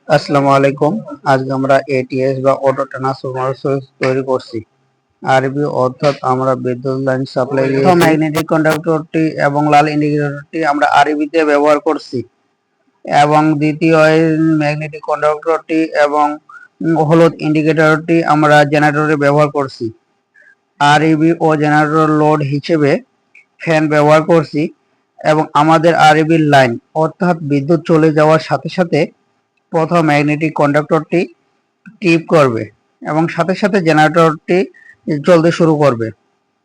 আসসালামু আলাইকুম। আজকে আমরা এটিএস বা অটো ট্রান্সফরমার সুইচ তৈরি করছি। আরবি অর্থাৎ আমরা বিদ্যুৎ লাইন সাপ্লাই দিয়েছি। ম্যাগনেটিক কন্ডাক্টরটি এবং লাল ইন্ডিকেটরটি আমরা আরবিতে ব্যবহার করছি এবং দ্বিতীয় ম্যাগনেটিক কন্ডাক্টরটি এবং হলুদ ইন্ডিকেটরটি আমরা জেনারেটরে ব্যবহার করছি। আরইবি ও জেনারেটর লোড হিসেবে ফ্যান ব্যবহার করছি এবং আমাদের আরইবি লাইন অর্থাৎ বিদ্যুৎ চলে যাওয়ার সাথে সাথে প্রথম ম্যাগনেটিক কন্ডাক্টরটি ট্রিপ করবে এবং সাথে সাথে জেনারেটরটি চলতে শুরু করবে।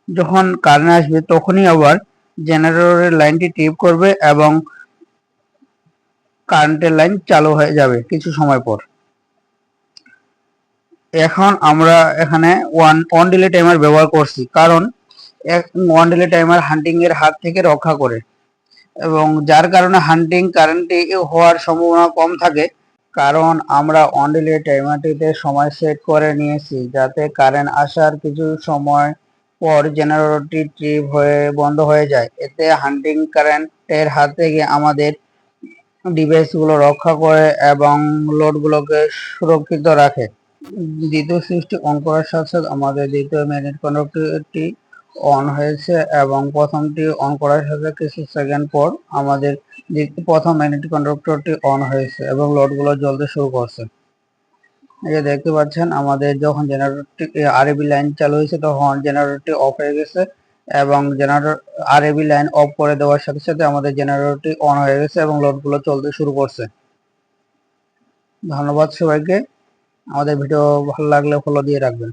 যখন কারেন্ট আসবে তখনই আবার জেনারেটরের লাইনটি ট্রিপ করবে এবং কারেন্টের লাইন চালু হয়ে যাবে কিছু সময় পর। এখন আমরা এখানে ওয়ান ডিলে টাইমার ব্যবহার করছি, কারণ ওয়ান ডিলে টাইমার হান্টিং এর হাত থেকে রক্ষা করে এবং যার কারণে হান্টিং কারেন্টটি হওয়ার সম্ভাবনা কম থাকে। কারণ আমরা অন ডিলে টাইমারটিতে সময় সেট করে নিয়েছি যাতে কারেন্ট আসার কিছু সময় পর জেনারেটরটি ট্রিপ হয়ে বন্ধ হয়ে যায়। এতে হান্টিং কারেন্টের হাত থেকে আমাদের ডিভাইসগুলো রক্ষা করে এবং লোডগুলোকে সুরক্ষিত রাখে। দ্বিতীয় সুইচটি অন করার সাথে সাথে আমাদের দ্বিতীয় ম্যাগনেট কন্ডাক্টরটি অন হয়েছে এবং প্রথমটি অন করার সাথে কিছু সেকেন্ড পর আমাদের প্রথম ম্যাগনেটিক কন্ডাক্টরটি অন হয়েছে এবং লোডগুলো জ্বলতে শুরু করছে। এই যে দেখতে পাচ্ছেন, আমাদের যখন জেনারেটরটি আরএবি লাইন চালু হয়েছে তখন জেনারেটরটি অফ হয়ে গেছে এবং জেনারেটর আরএবি লাইন অফ করে দেওয়ার সাথে সাথে আমাদের জেনারেটরটি অন হয়ে গেছে এবং লোডগুলো চলতে শুরু করছে। ধন্যবাদ সবাইকে। আমাদের ভিডিও ভালো লাগলে ফলো দিয়ে রাখবেন।